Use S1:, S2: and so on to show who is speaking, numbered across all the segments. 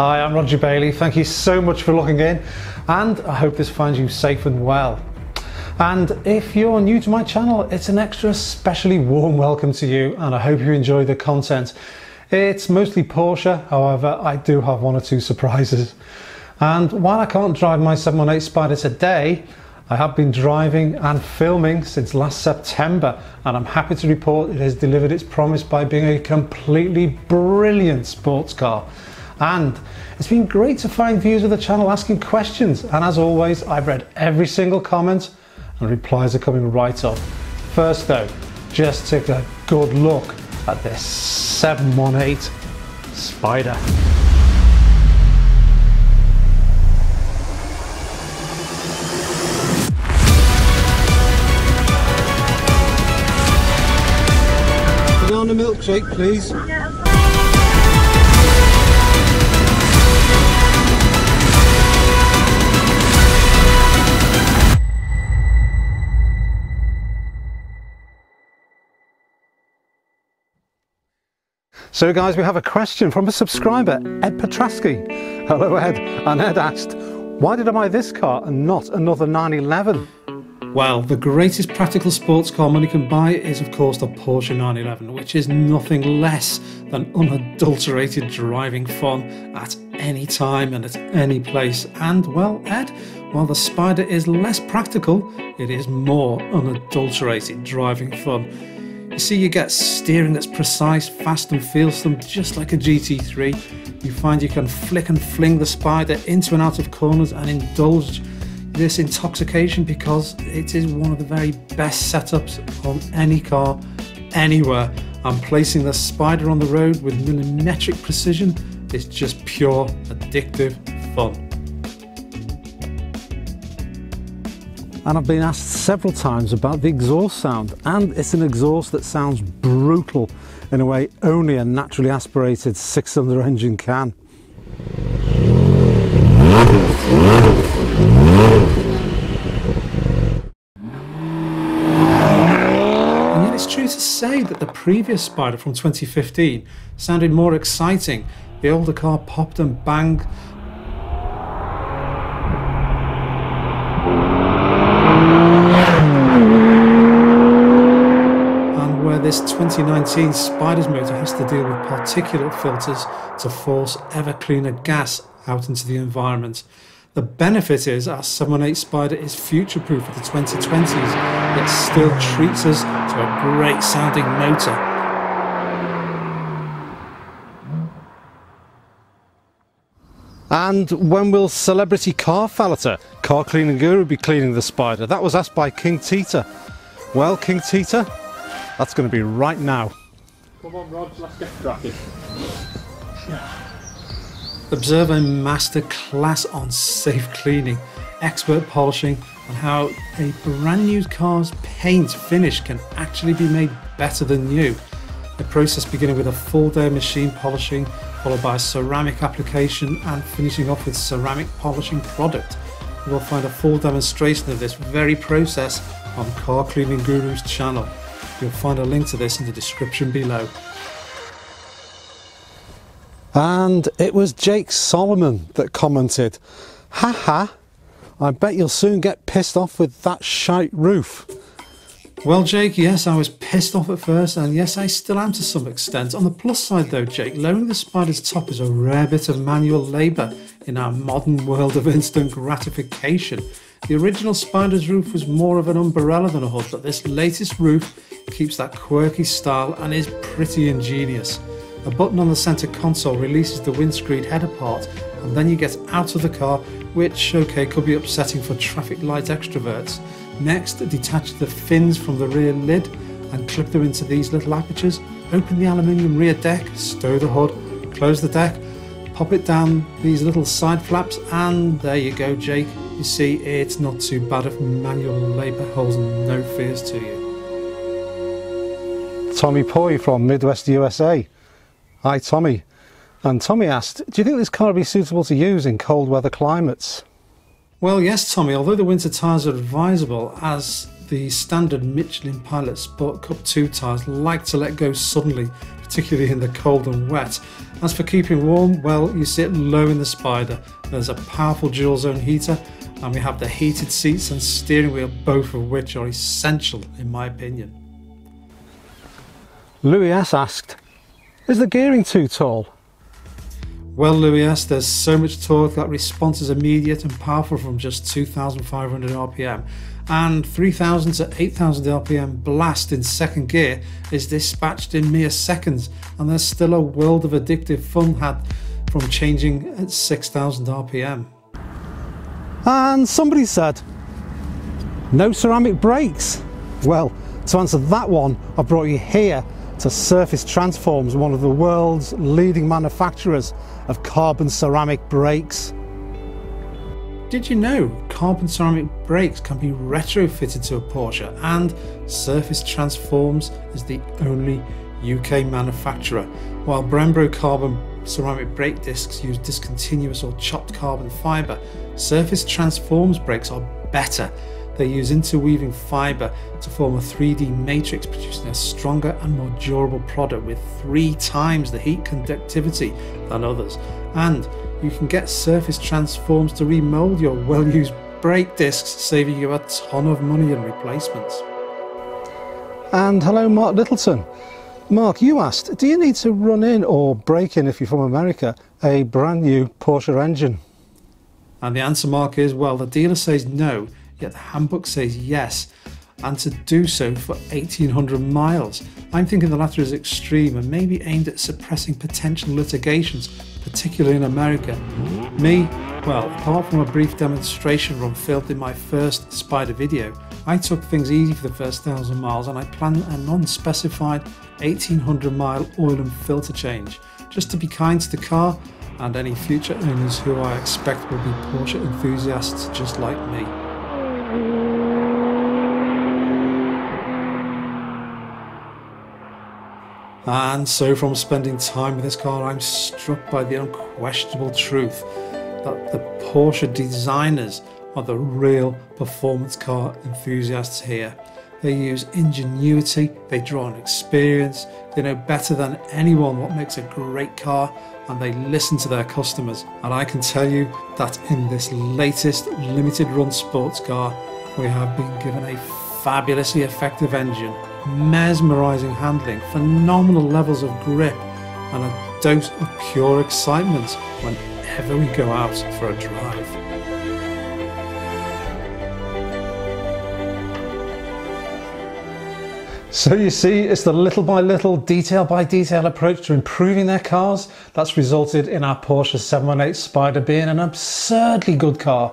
S1: Hi, I'm Roger Bailey. Thank you so much for looking in, and I hope this finds you safe and well. And if you're new to my channel, it's an extra especially warm welcome to you, and I hope you enjoy the content. It's mostly Porsche, however, I do have one or two surprises. And while I can't drive my 718 Spyder today, I have been driving and filming since last September, and I'm happy to report it has delivered its promise by being a completely brilliant sports car. And it's been great to find viewers of the channel asking questions, and as always, I've read every single comment and replies are coming right up. First though, just take a good look at this 718 Spyder. Banana milkshake, please. So guys, we have a question from a subscriber, Ed Petrasky. Hello Ed, and Ed asked, why did I buy this car and not another 911? Well, the greatest practical sports car money can buy is of course the Porsche 911, which is nothing less than unadulterated driving fun at any time and at any place. And well Ed, while the Spyder is less practical, it is more unadulterated driving fun. You see, you get steering that's precise, fast and feels them just like a GT3. You find you can flick and fling the Spyder into and out of corners and indulge this intoxication because it is one of the very best setups on any car, anywhere. And placing the Spyder on the road with millimetric precision is just pure addictive fun. And I've been asked several times about the exhaust sound, and it's an exhaust that sounds brutal in a way only a naturally aspirated 6-cylinder engine can. And yet it's true to say that the previous Spyder from 2015 sounded more exciting. The older car popped and banged. This 2019 Spyder's motor has to deal with particulate filters to force ever cleaner gas out into the environment. The benefit is our 718 Spyder is future-proof for the 2020s, yet still treats us to a great sounding motor. And when will celebrity car valeter, car cleaning guru, be cleaning the Spyder? That was asked by King Tita. Well, King Tita, that's going to be right now. Come on, Rog, let's get cracking. Observe a master class on safe cleaning, expert polishing, and how a brand new car's paint finish can actually be made better than new. A process beginning with a full day of machine polishing, followed by ceramic application and finishing off with ceramic polishing product. You will find a full demonstration of this very process on Car Cleaning Guru's channel. You'll find a link to this in the description below. And it was Jake Solomon that commented, haha, I bet you'll soon get pissed off with that shite roof. Well Jake, yes, I was pissed off at first, and yes, I still am to some extent. On the plus side though, Jake, lowering the Spyder's top is a rare bit of manual labour in our modern world of instant gratification. The original Spyder's roof was more of an umbrella than a hood, but this latest roof keeps that quirky style and is pretty ingenious. A button on the centre console releases the windscreen header part, and then you get out of the car, which, okay, could be upsetting for traffic light extroverts. Next, detach the fins from the rear lid and clip them into these little apertures. Open the aluminium rear deck, stow the hood, close the deck, pop it down these little side flaps, and there you go, Jake. You see, it's not too bad if manual labour holds no fears to you. Tommy Poy from Midwest USA. Hi Tommy. And Tommy asked, do you think this car would be suitable to use in cold weather climates? Well yes Tommy, although the winter tyres are advisable as the standard Michelin Pilot Sport Cup 2 tyres like to let go suddenly, particularly in the cold and wet. As for keeping warm, well, you sit low in the Spyder. There's a powerful dual zone heater, and we have the heated seats and steering wheel, both of which are essential in my opinion. Louis S asked, is the gearing too tall? Well, Louis S, there's so much torque that response is immediate and powerful from just 2,500 RPM, and 3,000 to 8,000 RPM blast in second gear is dispatched in mere seconds, and there's still a world of addictive fun had from changing at 6,000 RPM. And somebody said, no ceramic brakes. Well, to answer that one, I brought you here to Surface Transforms, one of the world's leading manufacturers of carbon ceramic brakes. Did you know carbon ceramic brakes can be retrofitted to a Porsche, and Surface Transforms is the only UK manufacturer. While Brembo carbon ceramic brake discs use discontinuous or chopped carbon fibre, Surface Transforms brakes are better. They use interweaving fibre to form a 3D matrix, producing a stronger and more durable product with 3 times the heat conductivity than others. And you can get Surface Transforms to remold your well-used brake discs, saving you a ton of money in replacements. And hello, Mark Littleton. Mark, you asked, do you need to run in or break in, if you're from America, a brand new Porsche engine? And the answer, Mark, is, well, the dealer says no, yet the handbook says yes, and to do so for 1,800 miles. I'm thinking the latter is extreme and maybe aimed at suppressing potential litigations, particularly in America. Me, well, apart from a brief demonstration run filmed in my first Spyder video, I took things easy for the first 1,000 miles, and I plan a non-specified 1,800 mile oil and filter change, just to be kind to the car and any future owners who I expect will be Porsche enthusiasts just like me. And so from spending time with this car, I'm struck by the unquestionable truth that the Porsche designers are the real performance car enthusiasts here. They use ingenuity, they draw on experience, they know better than anyone what makes a great car, and they listen to their customers. And I can tell you that in this latest limited run sports car, we have been given a fabulously effective engine, mesmerising handling, phenomenal levels of grip, and a dose of pure excitement whenever we go out for a drive. So you see, it's the little by little, detail by detail approach to improving their cars that's resulted in our Porsche 718 Spyder being an absurdly good car,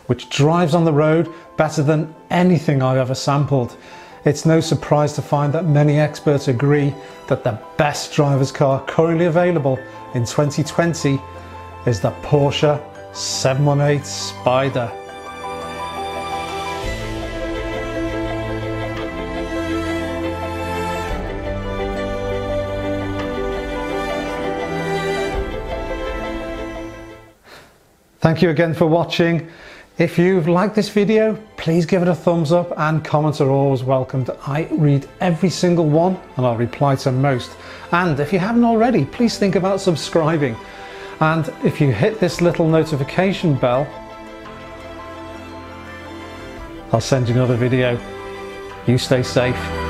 S1: which drives on the road better than anything I've ever sampled. It's no surprise to find that many experts agree that the best driver's car currently available in 2020 is the Porsche 718 Spyder. Thank you again for watching. If you've liked this video, please give it a thumbs up, and comments are always welcomed. I read every single one and I'll reply to most. And if you haven't already, please think about subscribing. And if you hit this little notification bell, I'll send you another video. You stay safe.